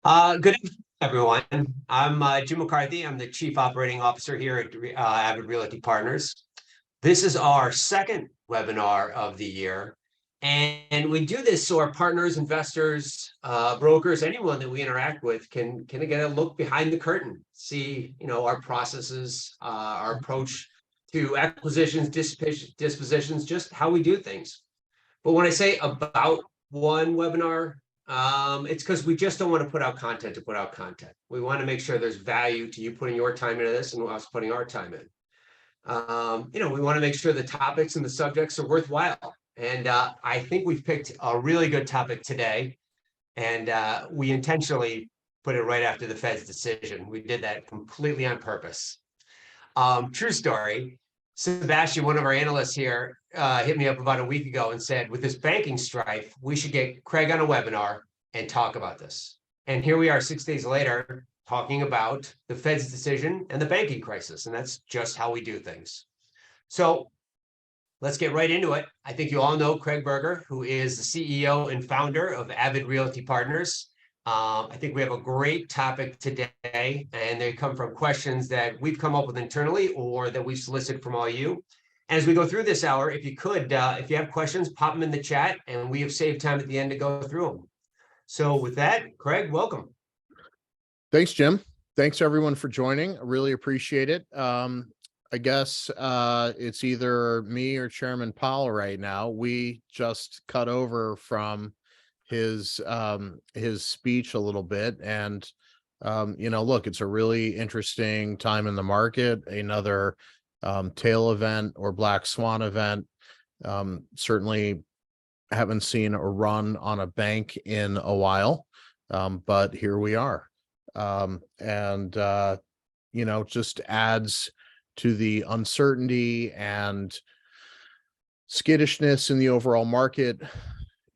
Good evening, everyone. I'm Jim McCarthy. I'm the Chief Operating Officer here at Avid Realty Partners. This is our second webinar of the year, and we do this so our partners, investors, brokers, anyone that we interact with can get a look behind the curtain, see our processes, our approach to acquisitions, dispositions, just how we do things. But when I say about one webinar, it's because we just don't want to put out content to put out content. We want to make sure there's value to you putting your time into this and us putting our time in. We want to make sure the topics and the subjects are worthwhile. And I think we've picked a really good topic today. And we intentionally put it right after the Fed's decision. We did that completely on purpose. True story. Sebastian, one of our analysts here, hit me up about a week ago and said, with this banking strife, we should get Craig on a webinar and talk about this. And here we are 6 days later talking about the Fed's decision and the banking crisis. And that's just how we do things. So let's get right into it. I think you all know Craig Berger, who is the CEO and founder of Avid Realty Partners. I think we have a great topic today, and they come from questions that we've come up with internally or that we've solicited from all you. As we go through this hour, if you could, if you have questions, pop them in the chat, and we have saved time at the end to go through them. So with that, Craig, welcome. Thanks, Jim. Thanks, everyone, for joining. I really appreciate it. I guess it's either me or Chairman Powell right now. We just cut over from his speech a little bit, and look, it's a really interesting time in the market. Another tail event or black swan event. Certainly haven't seen a run on a bank in a while, but here we are. Just adds to the uncertainty and skittishness in the overall market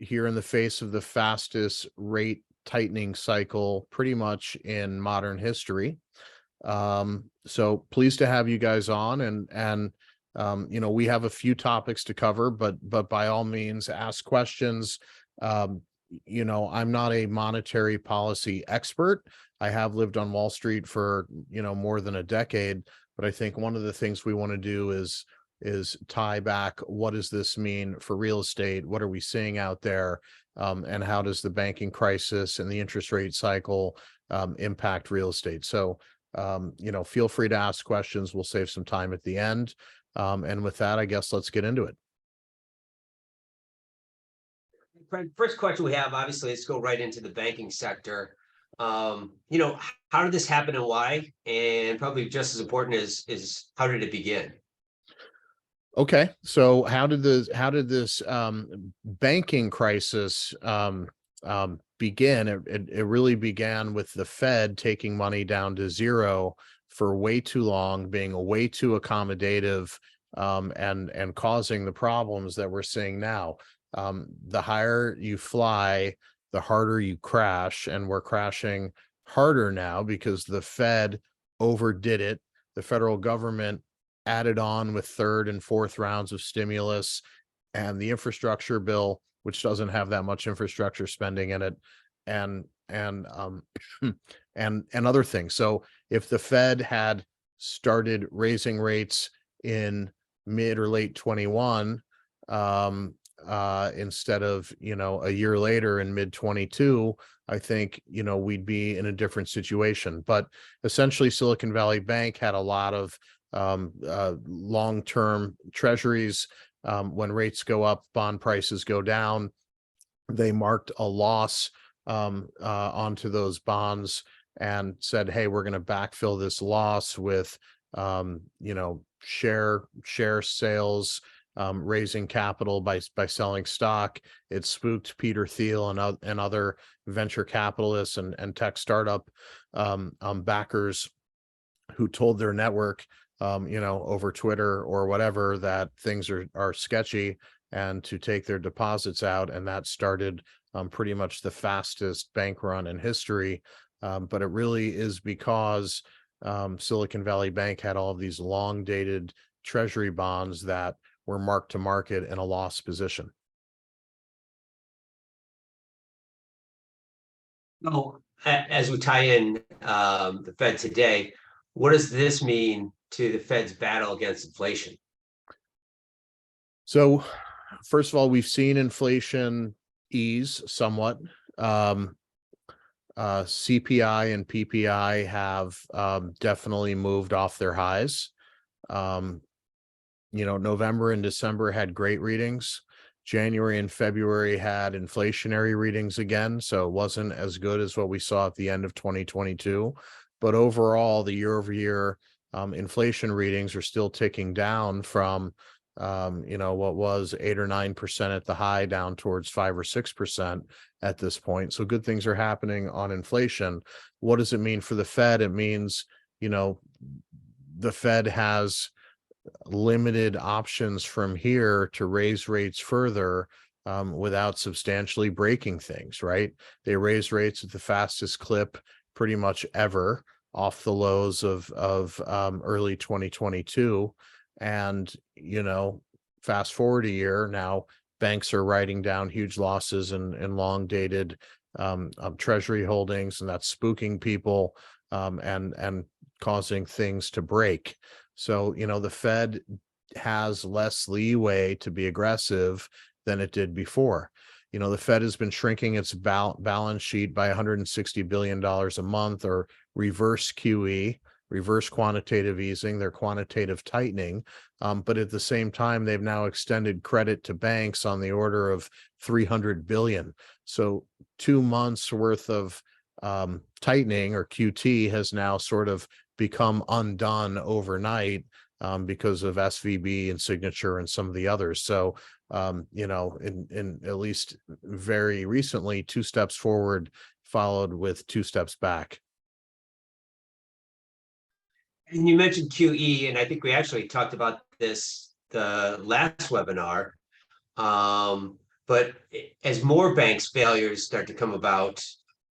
here in the face of the fastest rate tightening cycle pretty much in modern history. So pleased to have you guys on, and we have a few topics to cover, but by all means ask questions. I'm not a monetary policy expert. I have lived on Wall Street for more than a decade, but I think one of the things we want to do is tie back, what does this mean for real estate? What are we seeing out there? And how does the banking crisis and the interest rate cycle impact real estate? So, feel free to ask questions. We'll save some time at the end. And with that, I guess let's get into it. First question we have, obviously, let's go right into the banking sector. How did this happen and why? And probably just as important is how did it begin? Okay, so how did this banking crisis begin? It really began with the Fed taking money down to zero for way too long, being way too accommodative, and causing the problems that we're seeing now. The higher you fly, the harder you crash, and we're crashing harder now because the Fed overdid it. The federal government added on with third and fourth rounds of stimulus, and the infrastructure bill, which doesn't have that much infrastructure spending in it, and other things. So if the Fed had started raising rates in mid or late 21, instead of a year later in mid 22, I think we'd be in a different situation. But essentially, Silicon Valley Bank had a lot of long-term treasuries. When rates go up, bond prices go down. They marked a loss onto those bonds and said, hey, we're going to backfill this loss with share sales, raising capital by selling stock. It spooked Peter Thiel and other venture capitalists and tech startup backers who told their network over Twitter or whatever that things are sketchy and to take their deposits out. And that started pretty much the fastest bank run in history. But it really is because Silicon Valley Bank had all of these long dated treasury bonds that were marked to market in a loss position. So as we tie in the Fed today, what does this mean to the Fed's battle against inflation? So, first of all, we've seen inflation ease somewhat. CPI and PPI have definitely moved off their highs. November and December had great readings. January and February had inflationary readings again, so it wasn't as good as what we saw at the end of 2022. But overall, the year-over-year inflation readings are still ticking down from what was 8 or 9% at the high down towards 5 or 6% at this point. So good things are happening on inflation. What does it mean for the Fed? It means, the Fed has limited options from here to raise rates further without substantially breaking things, right? They raised rates at the fastest clip pretty much ever off the lows of early 2022. And, fast forward a year now, banks are writing down huge losses in long dated Treasury holdings, and that's spooking people and causing things to break. So, the Fed has less leeway to be aggressive than it did before. The Fed has been shrinking its balance sheet by $160 billion a month, or reverse QE, reverse quantitative easing, their quantitative tightening. But at the same time, they've now extended credit to banks on the order of 300 billion. So 2 months worth of tightening, or QT, has now sort of become undone overnight because of SVB and Signature and some of the others. So, in at least very recently, 2 steps forward followed with 2 steps back. And you mentioned QE, and I think we actually talked about this the last webinar. But as more banks' failures start to come about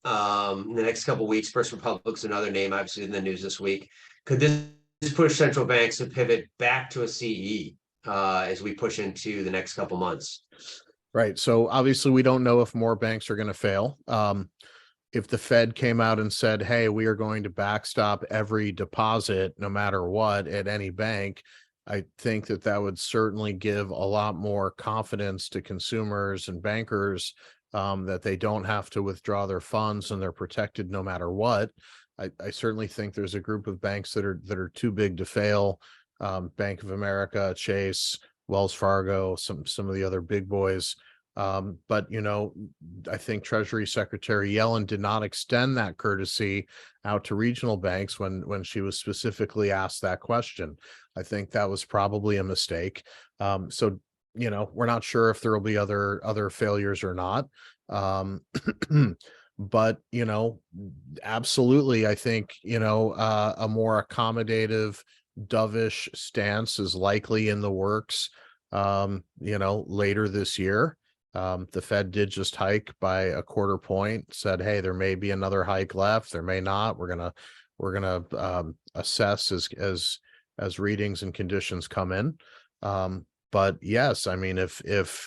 in the next couple of weeks, First Republic's another name, obviously in the news this week, could this push central banks to pivot back to a CE as we push into the next couple months? Right. So obviously we don't know if more banks are going to fail. If the Fed came out and said, hey, we are going to backstop every deposit, no matter what, at any bank, I think that would certainly give a lot more confidence to consumers and bankers that they don't have to withdraw their funds and they're protected no matter what. I certainly think there's a group of banks that are too big to fail. Bank of America, Chase, Wells Fargo, some of the other big boys. But I think Treasury Secretary Yellen did not extend that courtesy out to regional banks when she was specifically asked that question. I think that was probably a mistake. So we're not sure if there will be other failures or not. But absolutely, I think a more accommodative, dovish stance is likely in the works later this year. The Fed did just hike by a quarter point, said, hey, there may be another hike left, there may not. We're gonna assess as readings and conditions come in. But yes, I mean, if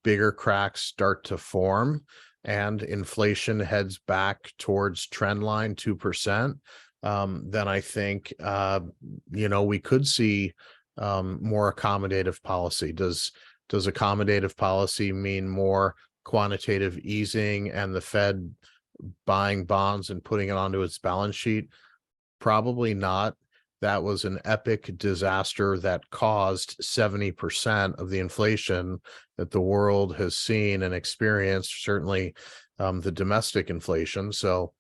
bigger cracks start to form and inflation heads back towards trend line 2%, then I think we could see more accommodative policy. Does accommodative policy mean more quantitative easing and the Fed buying bonds and putting it onto its balance sheet? Probably not. That was an epic disaster that caused 70% of the inflation that the world has seen and experienced, certainly the domestic inflation. So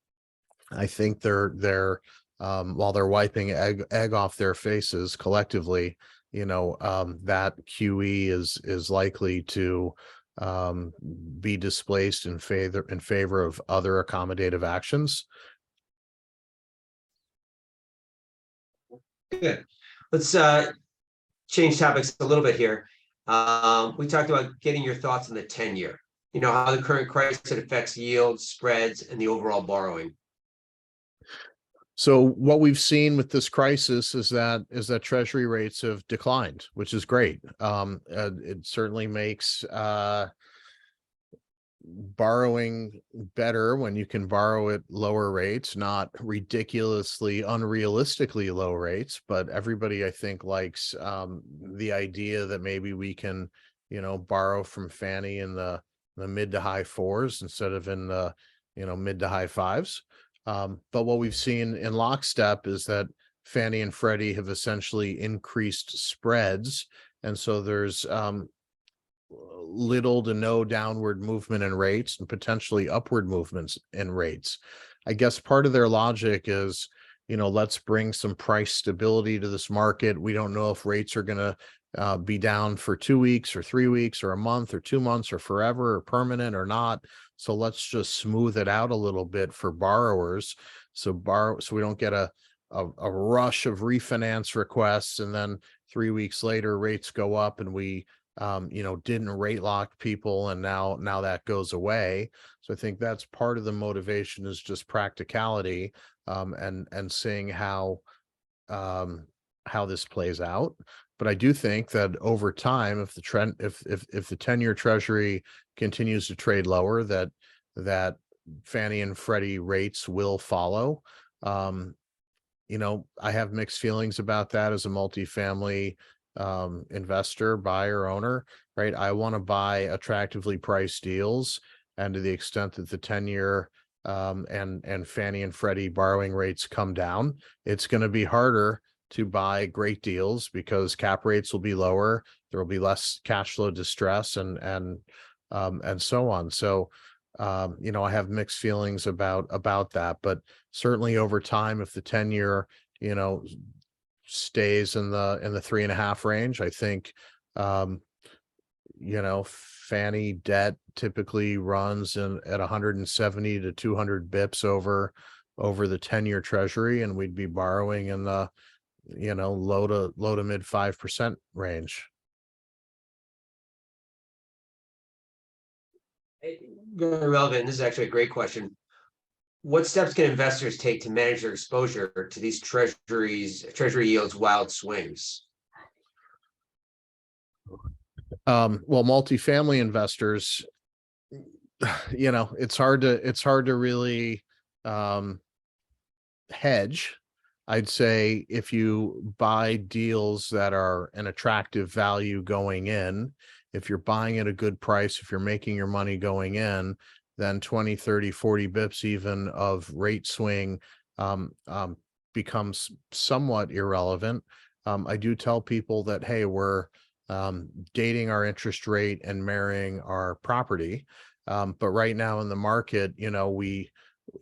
I think they're while they're wiping egg off their faces collectively, that QE is likely to be displaced in favor of other accommodative actions. Good. Let's change topics a little bit here. We talked about getting your thoughts on the 10-year. How the current crisis affects yields, spreads, and the overall borrowing. So what we've seen with this crisis is that Treasury rates have declined, which is great. It certainly makes borrowing better when you can borrow at lower rates, not ridiculously, unrealistically low rates, but everybody I think likes the idea that maybe we can, borrow from Fannie in the mid to high fours instead of in the, mid to high fives. But what we've seen in lockstep is that Fannie and Freddie have essentially increased spreads. And so there's little to no downward movement in rates and potentially upward movements in rates. I guess part of their logic is, let's bring some price stability to this market. We don't know if rates are going to be down for 2 weeks or 3 weeks or a month or 2 months or forever or permanent or not. So let's just smooth it out a little bit for borrowers. So we don't get a rush of refinance requests, and then 3 weeks later rates go up and we didn't rate lock people, and now that goes away. So I think that's part of the motivation, is just practicality, and seeing how this plays out. But I do think that over time, if the 10-year Treasury continues to trade lower, that Fannie and Freddie rates will follow. I have mixed feelings about that as a multifamily investor, buyer, owner, right? I want to buy attractively priced deals, and to the extent that the 10-year and Fannie and Freddie borrowing rates come down, it's going to be harder to buy great deals because cap rates will be lower, there will be less cash flow distress, and so on. So I have mixed feelings about that, but certainly over time, if the 10-year stays in the 3.5 range, I think Fannie debt typically runs at 170 to 200 bips over the 10-year Treasury, and we'd be borrowing in the low to mid 5% range. Very relevant. This is actually a great question. What steps can investors take to manage their exposure to these treasury yields wild swings? Well, multifamily investors, it's hard to really hedge. I'd say if you buy deals that are an attractive value going in, if you're buying at a good price, if you're making your money going in, then 20, 30, 40 bips even of rate swing becomes somewhat irrelevant. I do tell people that, hey, we're dating our interest rate and marrying our property. But right now in the market,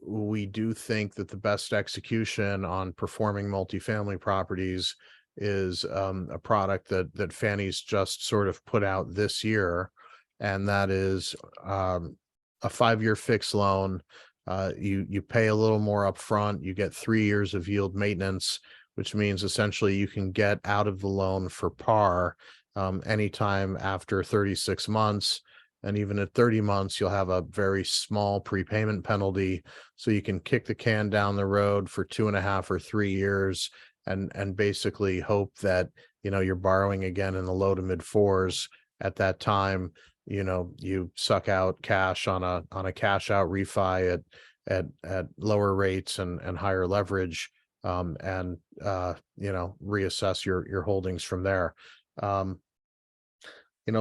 we do think that the best execution on performing multifamily properties is a product that Fannie's just sort of put out this year, and that is a 5-year fixed loan. You pay a little more upfront, you get 3 years of yield maintenance, which means essentially you can get out of the loan for par anytime after 36 months. And even at 30 months, you'll have a very small prepayment penalty. So you can kick the can down the road for 2.5 or 3 years and basically hope that, you're borrowing again in the low to mid fours at that time. You suck out cash on a cash out refi at lower rates and higher leverage, and reassess your holdings from there.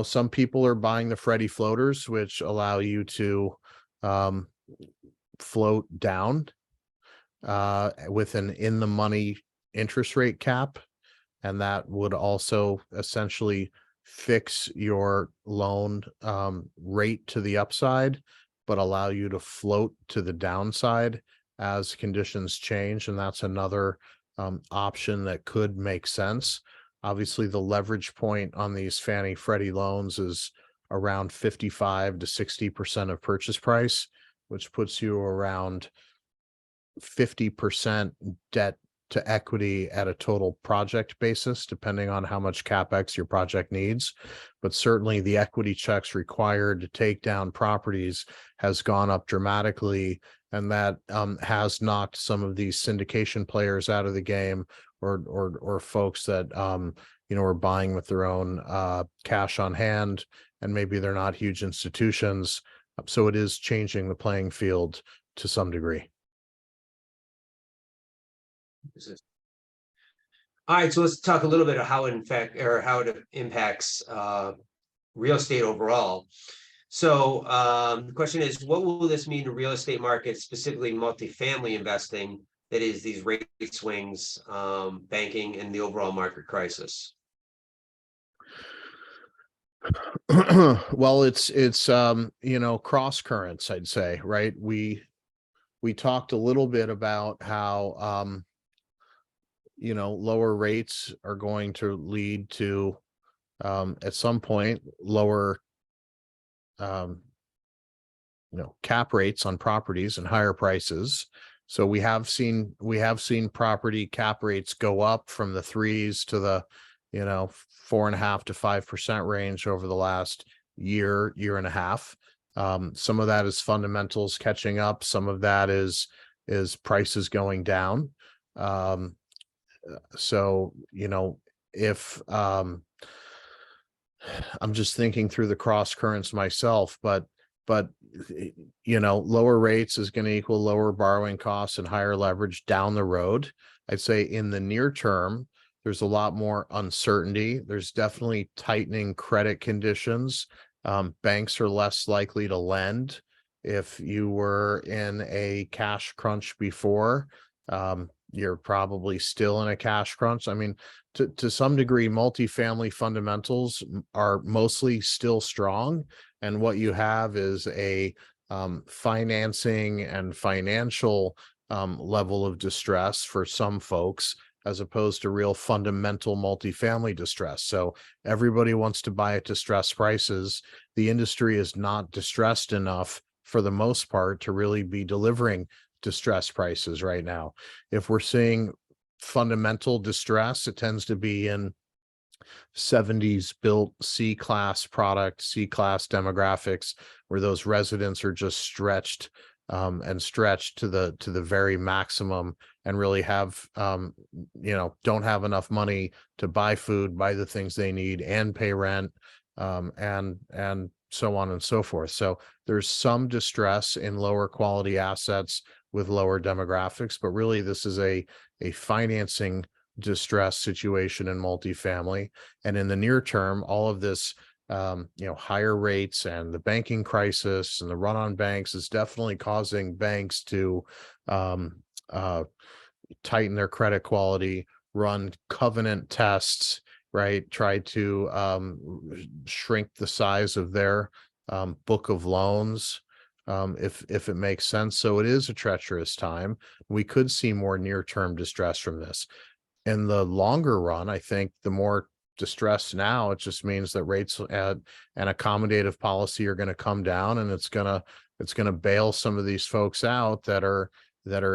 Some people are buying the Freddie floaters, which allow you to float down with an in the money interest rate cap, and that would also essentially fix your loan rate to the upside, but allow you to float to the downside as conditions change. And that's another option that could make sense. Obviously, the leverage point on these Fannie Freddie loans is around 55 to 60% of purchase price, which puts you around 50% debt to equity at a total project basis, depending on how much CapEx your project needs. But certainly the equity checks required to take down properties has gone up dramatically, and that has knocked some of these syndication players out of the game, or folks that are buying with their own cash on hand, and maybe they're not huge institutions. So it is changing the playing field to some degree. All right, so let's talk a little bit of how it impacts real estate overall. So the question is, what will this mean to real estate markets, specifically multifamily investing, that is these rate swings, banking, and the overall market crisis? Well, it's cross currents, I'd say, right? We talked a little bit about how lower rates are going to lead to at some point lower cap rates on properties and higher prices. So we have seen property cap rates go up from the 3s to the 4.5% to 5% range over the last year and a half. Some of that is fundamentals catching up. Some of that is prices going down. So if I'm just thinking through the cross currents myself, but lower rates is going to equal lower borrowing costs and higher leverage down the road. I'd say in the near term, there's a lot more uncertainty. There's definitely tightening credit conditions. Banks are less likely to lend. If you were in a cash crunch before, you're probably still in a cash crunch. I mean, to some degree, multifamily fundamentals are mostly still strong. And what you have is a financing and financial level of distress for some folks, as opposed to real fundamental multifamily distress. So everybody wants to buy at distressed prices. The industry is not distressed enough for the most part to really be delivering distressed prices right now. If we're seeing fundamental distress, it tends to be in 70s built C-class product, C-class demographics, where those residents are just stretched to the very maximum, and really have don't have enough money to buy food, buy the things they need, and pay rent, and so on and so forth. So there's some distress in lower quality assets with lower demographics, but really this is a financing distress situation in multifamily. And in the near term, all of this higher rates and the banking crisis and the run on banks is definitely causing banks to tighten their credit quality, run covenant tests, right? Try to shrink the size of their book of loans, if it makes sense. So it is a treacherous time. We could see more near-term distress from this. In the longer run, I think the more distress now, it just means that rates and accommodative policy are going to come down, and it's going to bail some of these folks out that are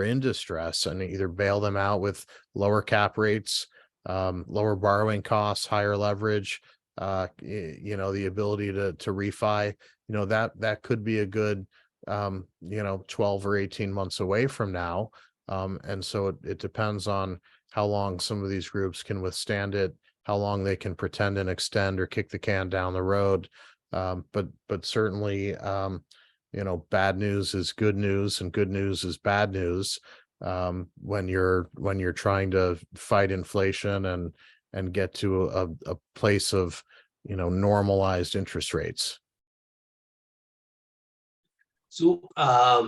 in distress, and either bail them out with lower cap rates, lower borrowing costs, higher leverage, the ability to refi. That could be a good 12 or 18 months away from now. And so it depends on how long some of these groups can withstand it, how long they can pretend and extend or kick the can down the road. But certainly, bad news is good news, and good news is bad news when you're trying to fight inflation and get to a place of normalized interest rates. So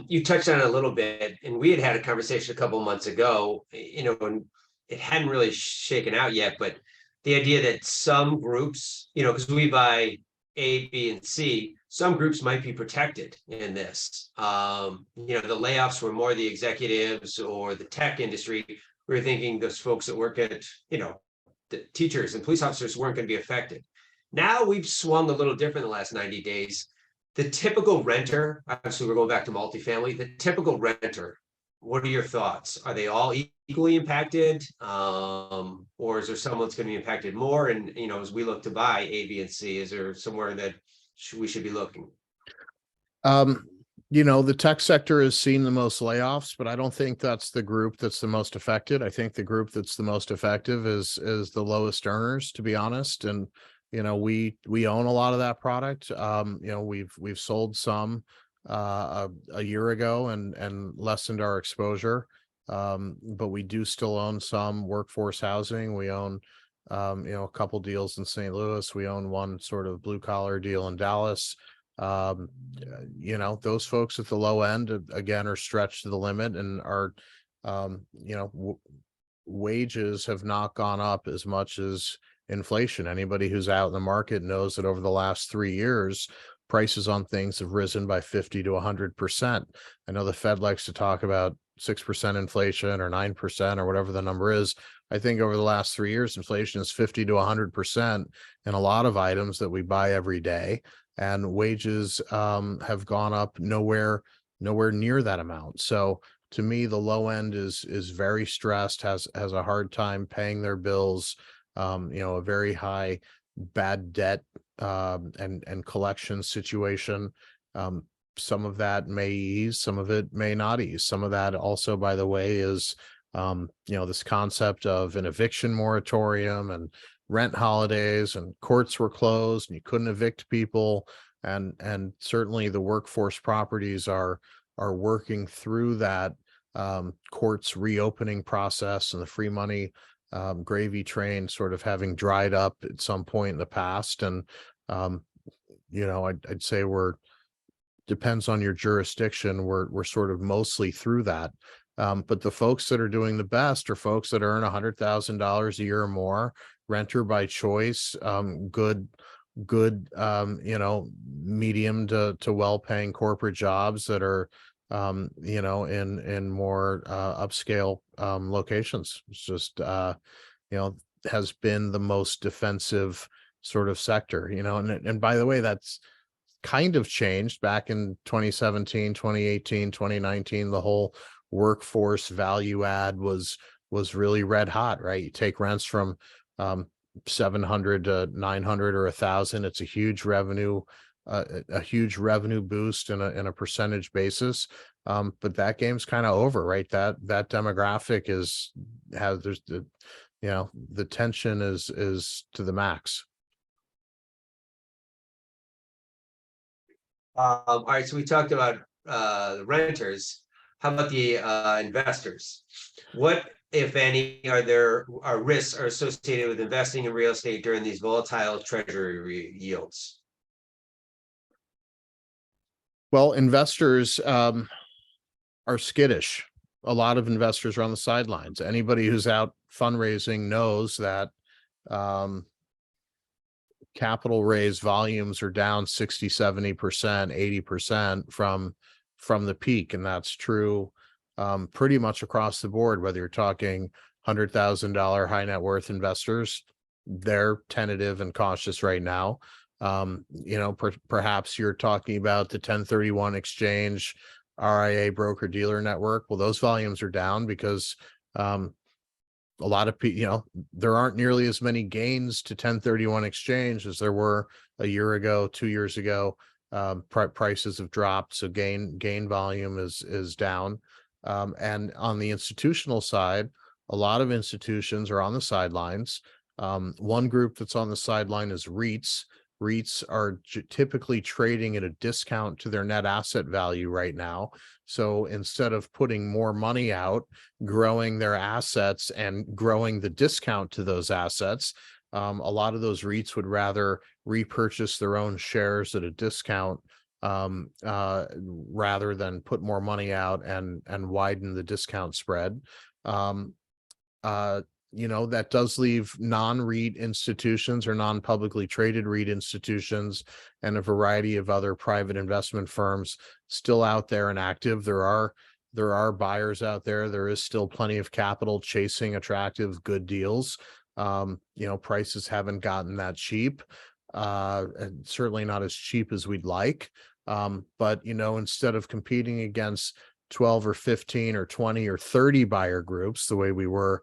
you touched on it a little bit, and we had a conversation a couple of months ago, and it hadn't really shaken out yet, but the idea that some groups, because we buy A, B, and C, some groups might be protected in this. The layoffs were more the executives or the tech industry. We were thinking those folks that work at, the teachers and police officers weren't going to be affected. Now we've swung a little different in the last 90 days. The typical renter, obviously we're going back to multifamily, the typical renter, what are your thoughts? Are they all equally impacted? Or is there someone that's going to be impacted more? And, as we look to buy A, B, and C, is there somewhere that we should be looking? The tech sector has seen the most layoffs, but I don't think that's the group that's the most affected. I think the group that's the most effective is the lowest earners, to be honest. And we own a lot of that product. We've sold some a year ago and lessened our exposure. But we do still own some workforce housing. We own, a couple deals in St. Louis. We own one sort of blue collar deal in Dallas. Those folks at the low end, again, are stretched to the limit and are, wages have not gone up as much as inflation. Anybody who's out in the market knows that over the last 3 years, prices on things have risen by 50 to 100%. I know the Fed likes to talk about 6% inflation or 9% or whatever the number is. I think over the last 3 years, inflation is 50 to 100% in a lot of items that we buy every day. And wages have gone up nowhere near that amount. So to me, the low end is very stressed, has a hard time paying their bills, a very high bad debt and collection situation. Some of that may ease, some of it may not ease. Some of that also, by the way, is this concept of an eviction moratorium and rent holidays, and courts were closed and you couldn't evict people. And certainly the workforce properties are working through that courts reopening process, and the free money gravy train sort of having dried up at some point in the past. And I'd say depends on your jurisdiction, we're sort of mostly through that. But the folks that are doing the best are folks that earn $100,000 a year or more, renter by choice, good medium to well-paying corporate jobs that are in more upscale locations. It's just has been the most defensive sort of sector, and by the way, that's kind of changed back in 2017, 2018, 2019. The whole workforce value add was really red hot, right? You take rents from 700 to 900 or 1,000. It's a huge revenue boost in a percentage basis. But that game's kind of over, right? That demographic the tension is to the max. All right, so we talked about the renters. How about the investors? What, if any, are risks are associated with investing in real estate during these volatile treasury yields? Well, investors are skittish. A lot of investors are on the sidelines. Anybody who's out fundraising knows that capital raise volumes are down 60, 70%, 80% from the peak. And that's true pretty much across the board, whether you're talking $100,000 high net worth investors, they're tentative and cautious right now. Perhaps you're talking about the 1031 exchange, RIA broker dealer network. Well, those volumes are down because a lot of people, there aren't nearly as many gains to 1031 exchange as there were a year ago, 2 years ago. Prices have dropped, so gain volume is down. And on the institutional side, a lot of institutions are on the sidelines. One group that's on the sideline is REITs. REITs are typically trading at a discount to their net asset value right now. So instead of putting more money out, growing their assets and growing the discount to those assets, a lot of those REITs would rather repurchase their own shares at a discount rather than put more money out and widen the discount spread. That does leave non-REIT institutions or non-publicly traded REIT institutions and a variety of other private investment firms still out there and active. There are buyers out there. There is still plenty of capital chasing attractive, good deals. Prices haven't gotten that cheap, and certainly not as cheap as we'd like. But instead of competing against 12 or 15 or 20 or 30 buyer groups the way we were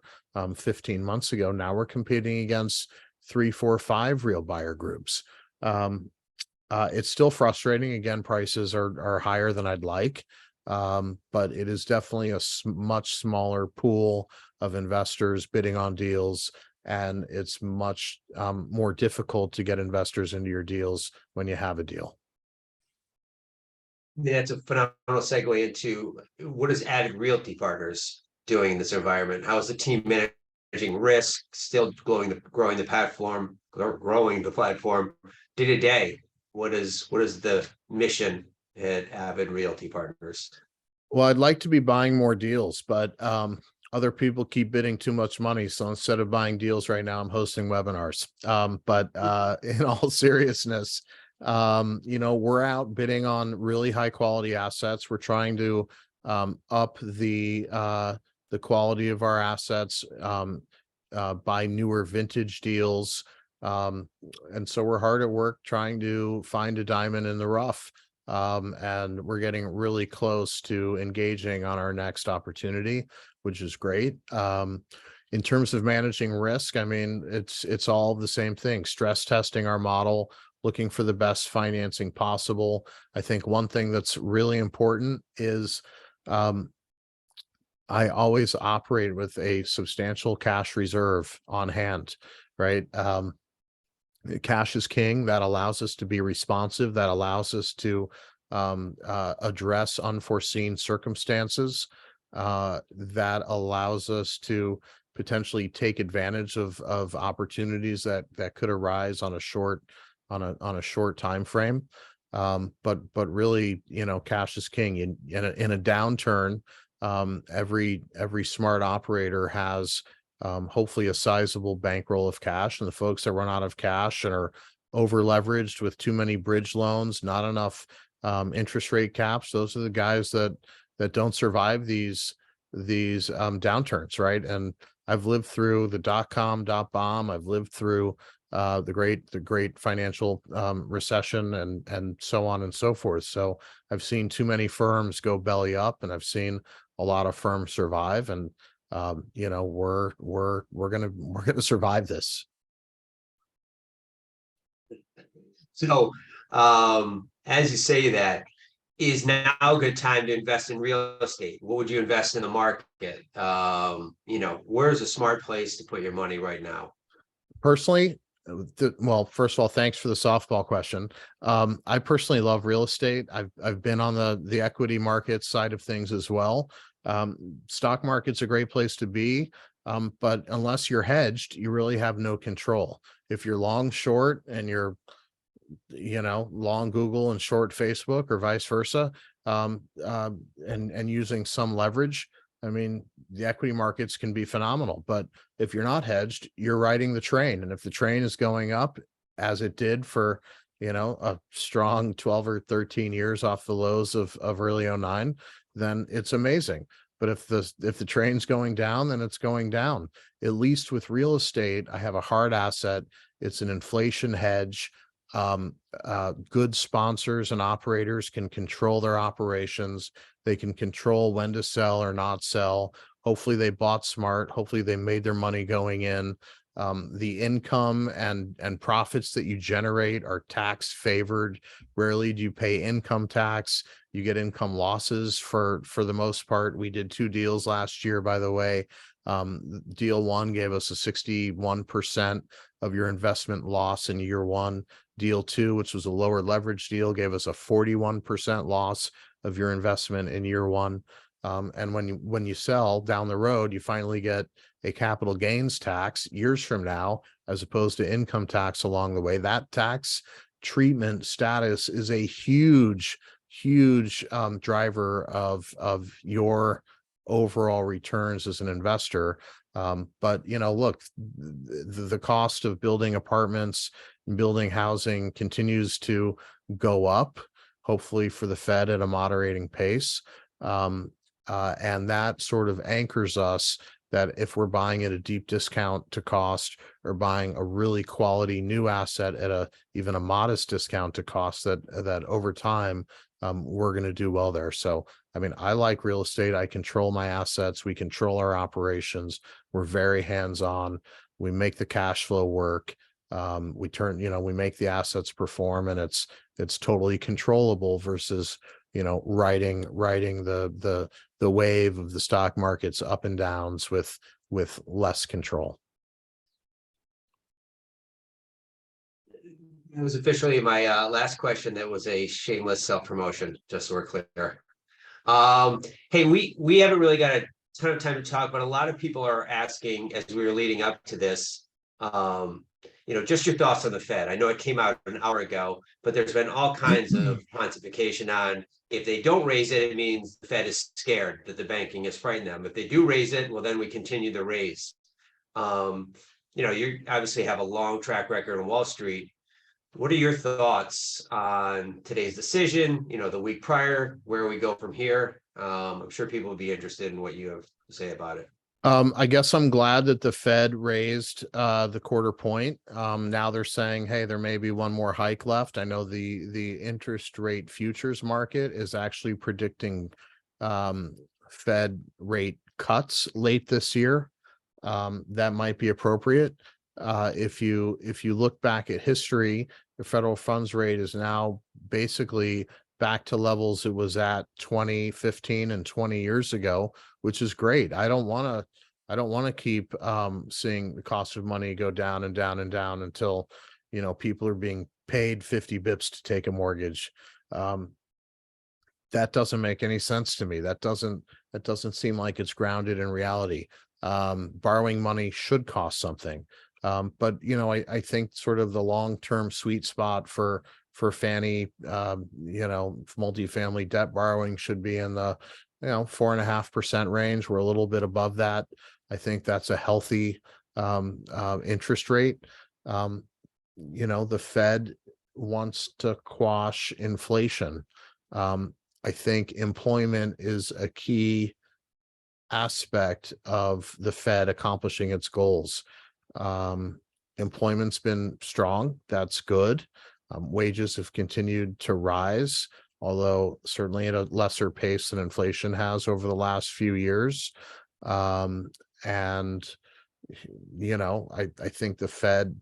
15 months ago, now we're competing against 3, 4, 5 real buyer groups. It's still frustrating. Again, prices are higher than I'd like, but it is definitely a much smaller pool of investors bidding on deals, and it's much more difficult to get investors into your deals when you have a deal. That's a phenomenal segue into what is Avid Realty Partners doing in this environment? How is the team managing risk, still growing the platform, growing the platform day to day? What is the mission at Avid Realty Partners? Well, I'd like to be buying more deals, but other people keep bidding too much money. So instead of buying deals right now, I'm hosting webinars. But in all seriousness, we're out bidding on really high quality assets. We're trying to up the quality of our assets, buy newer vintage deals. And so we're hard at work trying to find a diamond in the rough. And we're getting really close to engaging on our next opportunity, which is great. In terms of managing risk, I mean, it's all the same thing, stress testing our model, looking for the best financing possible. I think one thing that's really important is I always operate with a substantial cash reserve on hand, right? Cash is king. That allows us to be responsive. That allows us to address unforeseen circumstances. That allows us to potentially take advantage of opportunities that could arise on a short time frame. But really, cash is king. In a downturn, every smart operator has hopefully a sizable bankroll of cash, and the folks that run out of cash and are over leveraged with too many bridge loans, not enough interest rate caps, those are the guys that don't survive these downturns, right? And I've lived through the dot-com bomb. I've lived through the great financial recession and so on and so forth. So I've seen too many firms go belly up, and I've seen a lot of firms survive, and we're gonna survive this. So, as you say that, is now a good time to invest in real estate? What would you invest in the market? Where's a smart place to put your money right now? Personally, well, first of all, thanks for the softball question. I personally love real estate. I've been on the equity market side of things as well. Stock market's a great place to be, but unless you're hedged, you really have no control. If you're long short and you're long Google and short Facebook or vice versa, and using some leverage, I mean, the equity markets can be phenomenal, but if you're not hedged, you're riding the train. And if the train is going up, as it did for, a strong 12 or 13 years off the lows of early 09, then it's amazing. But if the train's going down, then it's going down. At least with real estate, I have a hard asset. It's an inflation hedge. Good sponsors and operators can control their operations. They can control when to sell or not sell. Hopefully they bought smart. Hopefully they made their money going in. The income and profits that you generate are tax favored. Rarely do you pay income tax. You get income losses for the most part. We did 2 deals last year, by the way. Deal 1 gave us a 61% of your investment loss in year 1. Deal 2, which was a lower leverage deal, gave us a 41% loss of your investment in year 1. And when you sell down the road, you finally get a capital gains tax years from now, as opposed to income tax along the way. That tax treatment status is a huge driver of your overall returns as an investor. But look, the cost of building apartments and building housing continues to go up, hopefully for the Fed at a moderating pace. And that sort of anchors us that if we're buying at a deep discount to cost, or buying a really quality new asset at even a modest discount to cost, that over time, we're going to do well there. So, I mean, I like real estate. I control my assets. We control our operations. We're very hands-on. We make the cash flow work. We make the assets perform, and it's totally controllable versus, riding the wave of the stock markets up and downs with less control. It was officially my last question. That was a shameless self-promotion, just so we're clear. Hey, we haven't really got a ton of time to talk, but a lot of people are asking as we were leading up to this, just your thoughts on the Fed. I know it came out an hour ago, but there's been all kinds of pontification on if they don't raise it, it means the Fed is scared that the banking has frightened them. If they do raise it, well, then we continue the raise. You obviously have a long track record on Wall Street. What are your thoughts on today's decision, the week prior, where we go from here? I'm sure people would be interested in what you have to say about it. I guess I'm glad that the Fed raised the quarter point. Now they're saying, hey, there may be one more hike left. I know the interest rate futures market is actually predicting Fed rate cuts late this year. That might be appropriate. If you look back at history, the federal funds rate is now basically back to levels it was at 2015 and 20 years ago, which is great. I don't want to keep seeing the cost of money go down and down and down until people are being paid 50 bips to take a mortgage. That doesn't make any sense to me. That doesn't seem like it's grounded in reality. Borrowing money should cost something. But I think sort of the long-term sweet spot for Fannie, multifamily debt borrowing should be in the 4.5% range. We're a little bit above that. I think that's a healthy interest rate. The Fed wants to quash inflation. I think employment is a key aspect of the Fed accomplishing its goals. Employment's been strong. That's good. Wages have continued to rise, although certainly at a lesser pace than inflation has over the last few years. I think the Fed,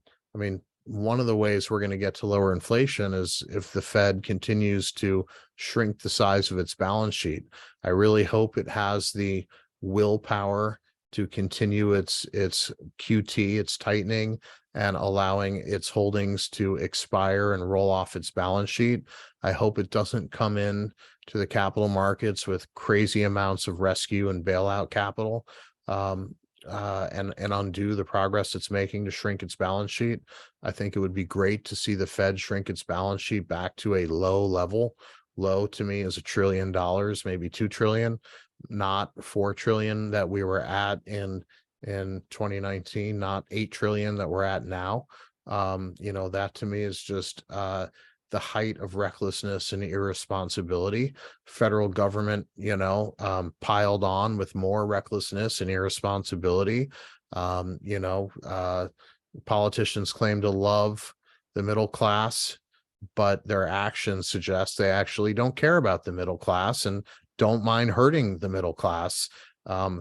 one of the ways we're going to get to lower inflation is if the Fed continues to shrink the size of its balance sheet. I really hope it has the willpower to continue its QT, its tightening, and allowing its holdings to expire and roll off its balance sheet. I hope it doesn't come in to the capital markets with crazy amounts of rescue and bailout capital, and undo the progress it's making to shrink its balance sheet. I think it would be great to see the Fed shrink its balance sheet back to a low level. Low to me is $1 trillion, maybe $2 trillion, not $4 trillion that we were at in 2019, not $8 trillion that we're at now. That to me is just the height of recklessness and irresponsibility. Federal government, piled on with more recklessness and irresponsibility. Politicians claim to love the middle class, but their actions suggest they actually don't care about the middle class and don't mind hurting the middle class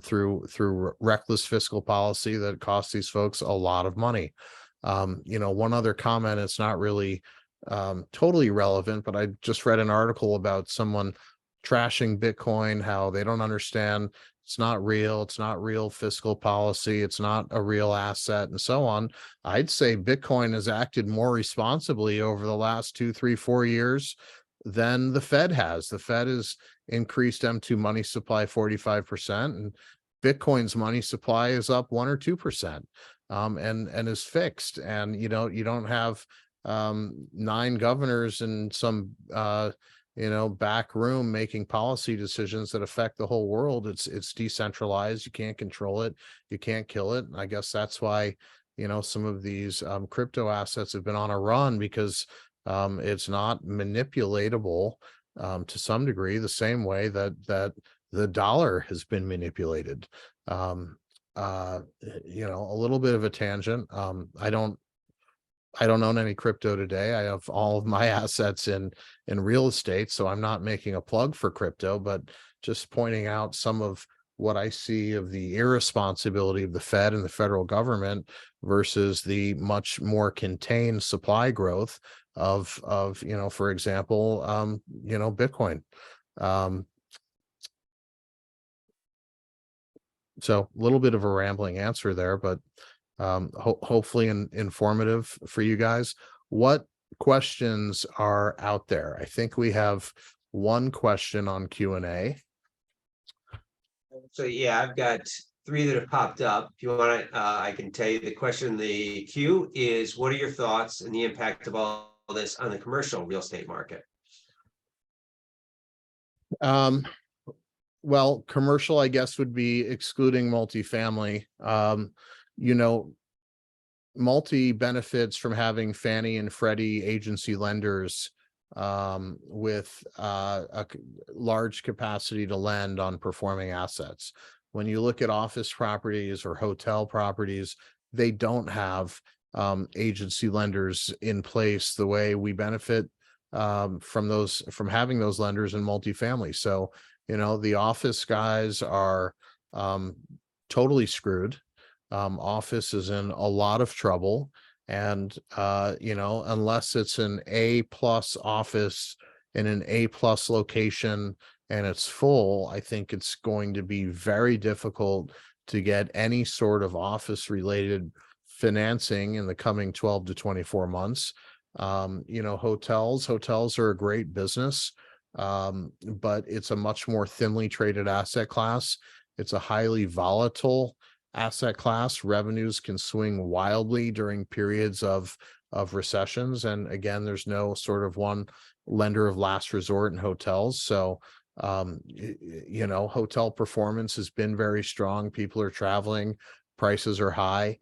through reckless fiscal policy that costs these folks a lot of money. One other comment, it's not really totally relevant, but I just read an article about someone trashing Bitcoin, how they don't understand it's not real fiscal policy, it's not a real asset, and so on. I'd say Bitcoin has acted more responsibly over the last 2, 3, 4 years than the Fed has. The Fed has increased M2 money supply 45%, and Bitcoin's money supply is up 1 or 2%, and is fixed. And you don't have 9 governors and some back room making policy decisions that affect the whole world. It's decentralized. You can't control it. You can't kill it. And I guess that's why some of these crypto assets have been on a run, because it's not manipulatable to some degree, the same way that the dollar has been manipulated. A little bit of a tangent. I don't own any crypto today. I have all of my assets in real estate, so I'm not making a plug for crypto, but just pointing out some of what I see of the irresponsibility of the Fed and the federal government versus the much more contained supply growth of for example, Bitcoin. So a little bit of a rambling answer there, but hopefully informative for you guys. What questions are out there? I think we have one question on Q&A. So yeah, I've got three that have popped up. If you want to, I can tell you the question in the queue is, what are your thoughts and the impact of all this on the commercial real estate market? Well, commercial, I guess, would be excluding multifamily. You know, multi benefits from having Fannie and Freddie agency lenders with large capacity to lend on performing assets. When you look at office properties or hotel properties, they don't have agency lenders in place the way we benefit from having those lenders in multifamily. So, you know, the office guys are totally screwed. Office is in a lot of trouble, and you know, unless it's an A+ office in an A+ location and it's full, I think it's going to be very difficult to get any sort of office related financing in the coming 12 to 24 months. You know, hotels are a great business, but it's a much more thinly traded asset class. It's a highly volatile asset class. Revenues can swing wildly during periods of recessions, and again, there's no sort of one lender of last resort in hotels. So you know, hotel performance has been very strong. People are traveling, prices are high.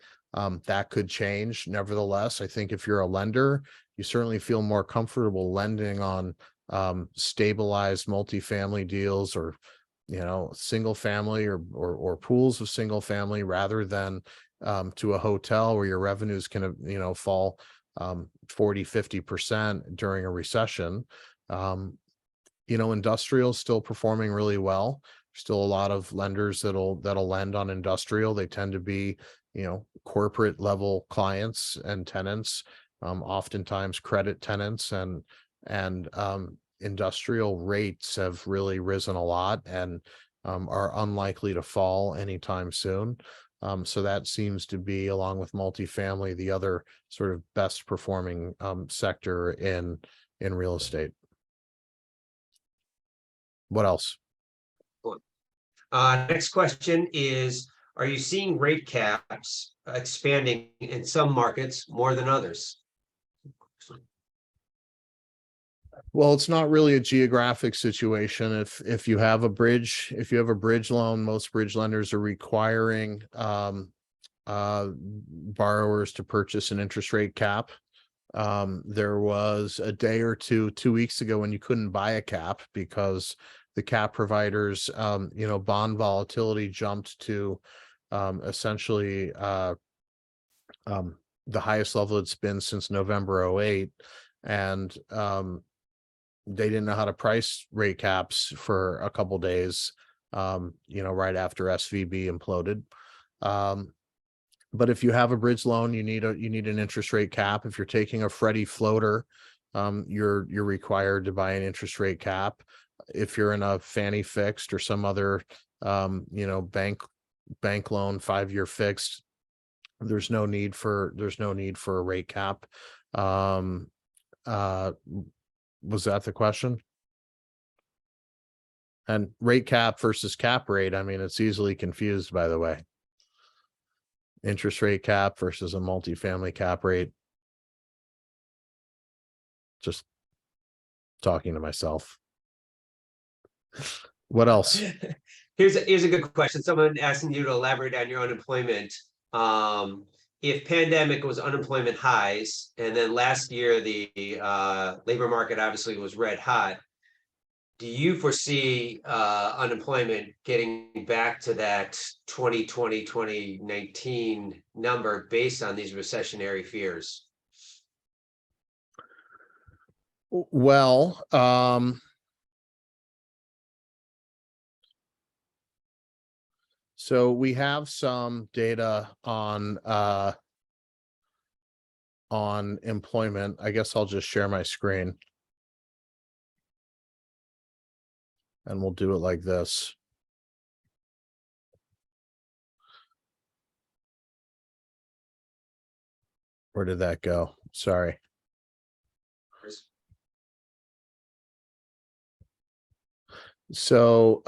That could change. Nevertheless, I think if you're a lender, you certainly feel more comfortable lending on stabilized multifamily deals, or you know, single family or pools of single family, rather than to a hotel where your revenues can, you know, fall 40-50% during a recession. You know, industrial is still performing really well. Still a lot of lenders that'll lend on industrial. They tend to be, you know, corporate level clients and tenants, oftentimes credit tenants, and industrial rates have really risen a lot and are unlikely to fall anytime soon. So that seems to be, along with multifamily, the other sort of best performing sector in real estate. What else? Next question is, are you seeing rate caps expanding in some markets more than others? Well, it's not really a geographic situation. If you have a bridge loan, most bridge lenders are requiring borrowers to purchase an interest rate cap. There was a day or 2 weeks ago when you couldn't buy a cap because the cap providers, you know, bond volatility jumped to essentially the highest level it's been since November 08. And they didn't know how to price rate caps for a couple days, you know, right after SVB imploded. But if you have a bridge loan, you need an interest rate cap. If you're taking a Freddie floater, you're required to buy an interest rate cap. If you're in a Fannie fixed or some other you know, bank loan 5-year fixed, there's no need for a rate cap. Was that the question? And rate cap versus cap rate, I mean, it's easily confused, by the way. Interest rate cap versus a multifamily cap rate. Just talking to myself. What else? Here's a good question. Someone asking you to elaborate on your unemployment. If pandemic was unemployment highs, and then last year the labor market obviously was red hot, do you foresee unemployment getting back to that 2020, 2019 number based on these recessionary fears? Well, so we have some data on employment. I guess I'll just share my screen. And we'll do it like this. Where did that go? Sorry. So,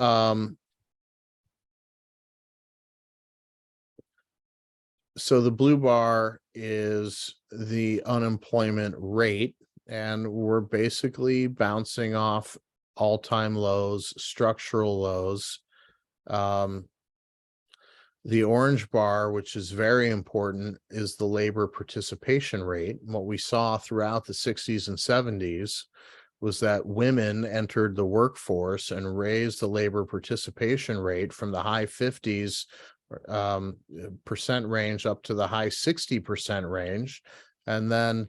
so the blue bar is the unemployment rate, and we're basically bouncing off all-time lows, structural lows. The orange bar, which is very important, is the labor participation rate. And what we saw throughout the 60s and 70s was that women entered the workforce and raised the labor participation rate from the high 50s percent range up to the high 60% range. And then,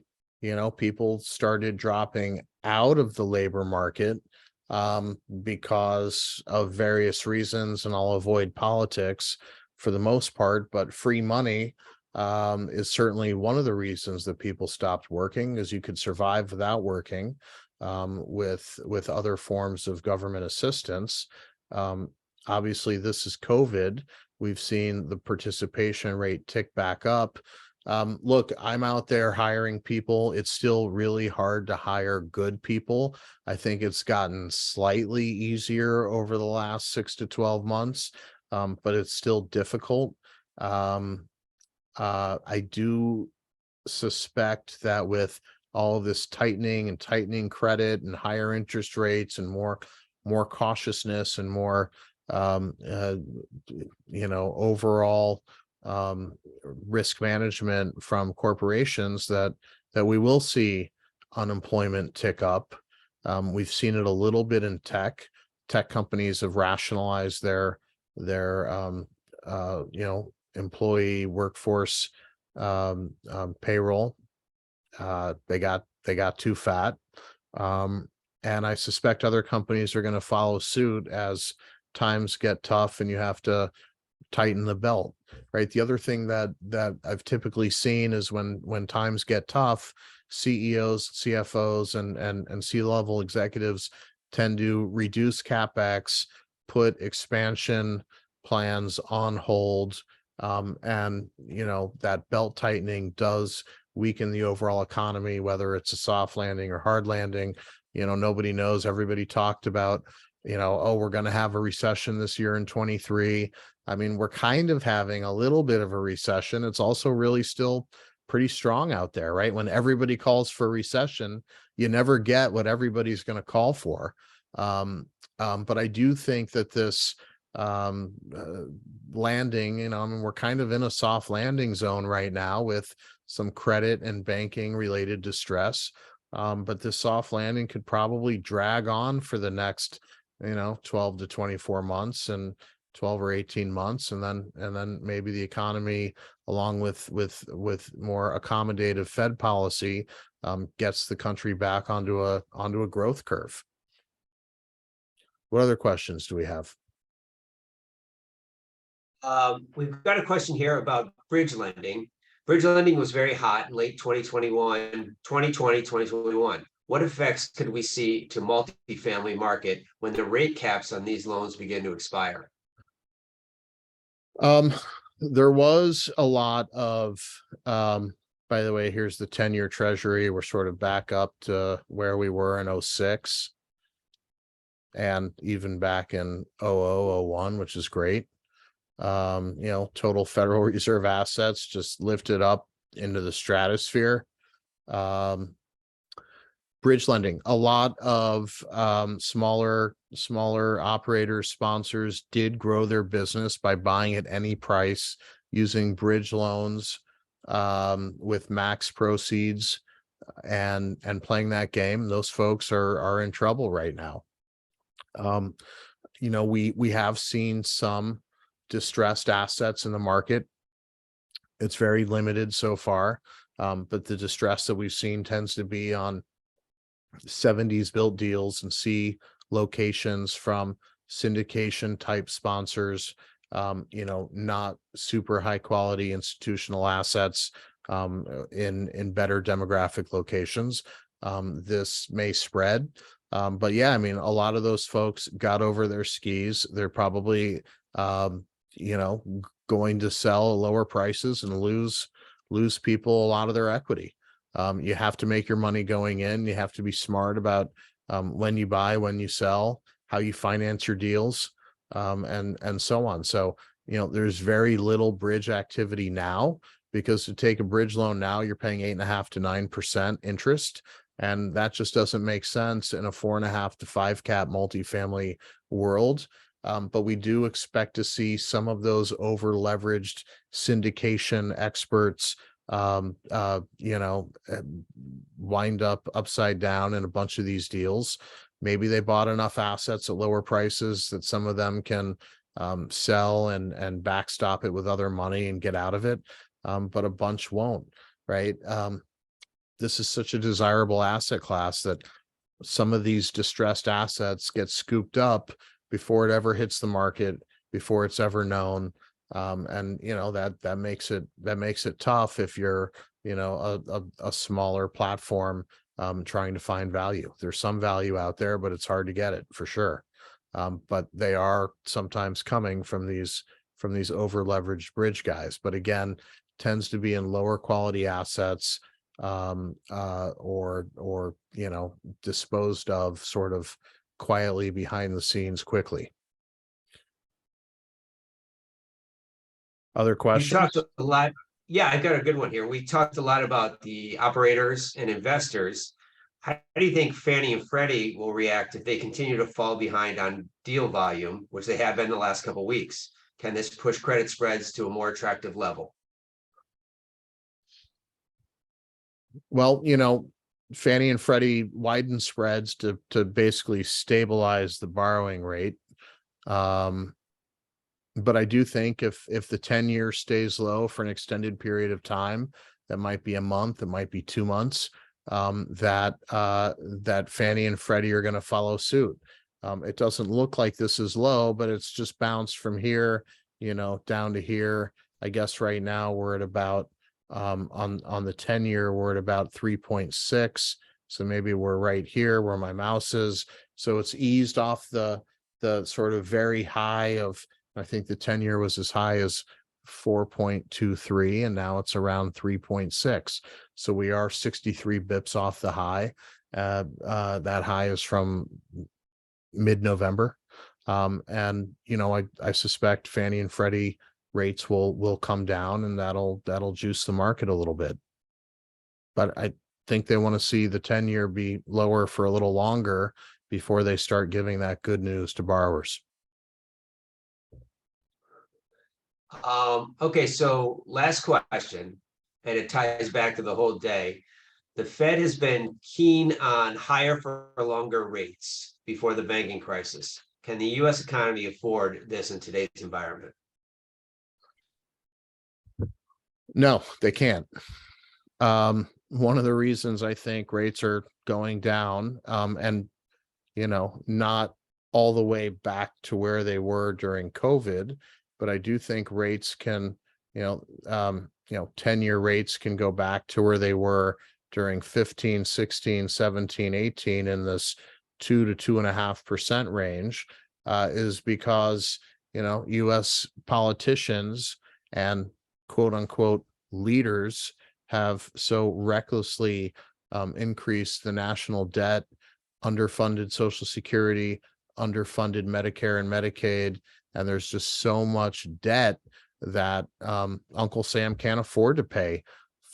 people started dropping out of the labor market because of various reasons, and I'll avoid politics for the most part, but free money is certainly one of the reasons that people stopped working, is you could survive without working with other forms of government assistance. Obviously, this is COVID. We've seen the participation rate tick back up. Look, I'm out there hiring people. It's still really hard to hire good people. I think it's gotten slightly easier over the last 6 to 12 months. But it's still difficult. I do suspect that with all of this tightening credit and higher interest rates and more cautiousness and more overall risk management from corporations, that we will see unemployment tick up. We've seen it a little bit in tech. Tech companies have rationalized their employee workforce payroll. They got too fat, and I suspect other companies are going to follow suit as times get tough and you have to tighten the belt, right? The other thing that I've typically seen is when times get tough, CEOs, CFOs, and C-level executives tend to reduce CapEx, put expansion plans on hold, and that belt tightening does weaken the overall economy, whether it's a soft landing or hard landing. Nobody knows. Everybody talked about, oh, we're going to have a recession this year in 23. I mean, we're kind of having a little bit of a recession. It's also really still pretty strong out there, right? When everybody calls for recession, you never get what everybody's going to call for. But I do think that this landing, I mean, we're kind of in a soft landing zone right now with some credit and banking related distress. But this soft landing could probably drag on for the next, 12 to 24 months, and 12 or 18 months. And then maybe the economy, along with more accommodative Fed policy, gets the country back onto a growth curve. What other questions do we have? We've got a question here about bridge lending. Bridge lending was very hot in late 2021, 2020, 2021. What effects could we see to multifamily market when the rate caps on these loans begin to expire? There was a lot of, by the way, here's the 10-year Treasury. We're sort of back up to where we were in 06 and even back in 0001, which is great. Total Federal Reserve assets just lifted up into the stratosphere. Bridge lending, a lot of smaller operators, sponsors did grow their business by buying at any price, using bridge loans with max proceeds, and playing that game. Those folks are in trouble right now. We have seen some distressed assets in the market. It's very limited so far, but the distress that we've seen tends to be on 70s built deals and C locations from syndication type sponsors, not super high quality institutional assets in better demographic locations. This may spread, but yeah, I mean, a lot of those folks got over their skis. They're probably going to sell at lower prices and lose people a lot of their equity. You have to make your money going in. You have to be smart about when you buy, when you sell. how you finance your deals, and so on. So, there's very little bridge activity now, because to take a bridge loan now, you're paying 8.5 to 9% interest. And that just doesn't make sense in a 4.5 to 5 cap multifamily world. But we do expect to see some of those over leveraged syndication experts, wind up upside down in a bunch of these deals. Maybe they bought enough assets at lower prices that some of them can sell and backstop it with other money and get out of it. But a bunch won't, right? This is such a desirable asset class that some of these distressed assets get scooped up before it ever hits the market, before it's ever known. And that makes it tough if you're, a smaller platform trying to find value. There's some value out there, but it's hard to get it for sure. But they are sometimes coming from these over leveraged bridge guys. But again, tends to be in lower quality assets, or disposed of sort of quietly behind the scenes quickly. Other We questions? talked a lot. Yeah, I've got a good one here. We talked a lot about the operators and investors. How do you think Fannie and Freddie will react if they continue to fall behind on deal volume, which they have been the last couple of weeks? Can this push credit spreads to a more attractive level? Well, Fannie and Freddie widened spreads to basically stabilize the borrowing rate. But I do think if the 10-year stays low for an extended period of time, that might be a month, it might be 2 months, that Fannie and Freddie are going to follow suit. It doesn't look like this is low, but it's just bounced from here, down to here. I guess right now we're at about, on the 10-year, we're at about 3.6. So maybe we're right here where my mouse is. So it's eased off the sort of very high of, I think the 10-year was as high as 4.23, and now it's around 3.6. So we are 63 bips off the high. That high is from mid-November. And I suspect Fannie and Freddie rates will come down, and that'll juice the market a little bit. But I think they want to see the 10-year be lower for a little longer before they start giving that good news to borrowers. Okay, so last question, and it ties back to the whole day. The Fed has been keen on higher for longer rates before the banking crisis. Can the US economy afford this in today's environment? No, they can't. One of the reasons I think rates are going down, and not all the way back to where they were during COVID, but I do think rates can, 10-year rates can go back to where they were during 15, 16, 17, 18 in this 2 to 2.5% range, is because, US politicians and quote unquote leaders have so recklessly increased the national debt, underfunded Social Security, underfunded Medicare and Medicaid, and there's just so much debt that Uncle Sam can't afford to pay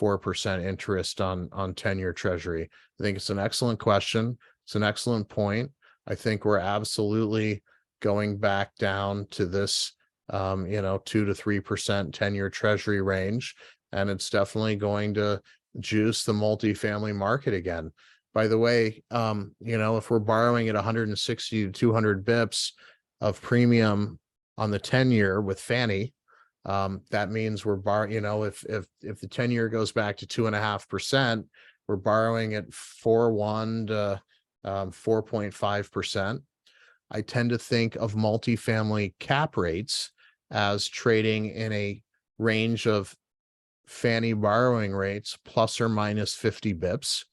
4% interest on 10-year Treasury. I think it's an excellent question. It's an excellent point. I think we're absolutely going back down to this 2 to 3% 10-year Treasury range, and it's definitely going to juice the multifamily market again. By the way, if we're borrowing at 160 to 200 bips of premium on the 10-year with Fannie, that means we're borrowing, if the 10-year goes back to 2.5%, we're borrowing at 4.1 to 4.5%. I tend to think of multifamily cap rates as trading in a range of Fannie borrowing rates plus or minus 50 bips,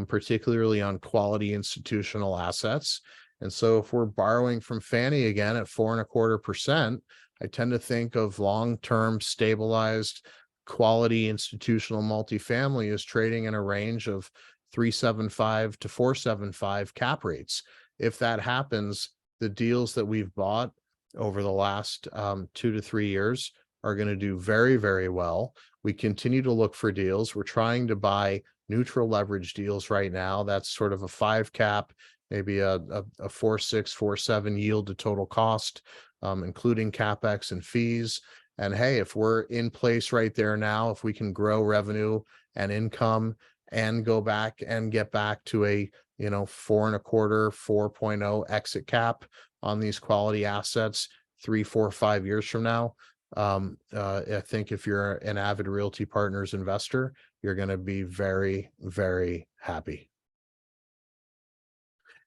particularly on quality institutional assets. And so if we're borrowing from Fannie again at 4.25%, I tend to think of long-term stabilized quality institutional multifamily as trading in a range of 3.75 to 4.75 cap rates. If that happens, the deals that we've bought over the last 2 to 3 years are going to do very, very well. We continue to look for deals. We're trying to buy neutral leverage deals right now. That's sort of a 5 cap, maybe a 4.6, 4.7 yield to total cost, including CapEx and fees. And hey, if we're in place right there now, if we can grow revenue and income and go back and get back to a 4.25, 4.0 exit cap on these quality assets 3, 4, 5 years from now, I think if you're an Avid Realty Partners investor, you're going to be very, very happy.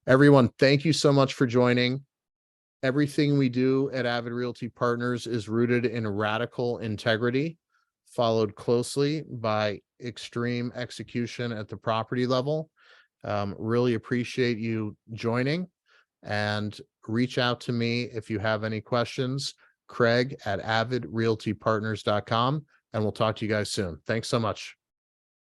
Everyone, thank you so much for joining. Everything we do at Avid Realty Partners is rooted in radical integrity, followed closely by extreme execution at the property level. Really appreciate you joining, and reach out to me if you have any questions. Craig at avidrealtypartners.com, and we'll talk to you guys soon. Thanks so much.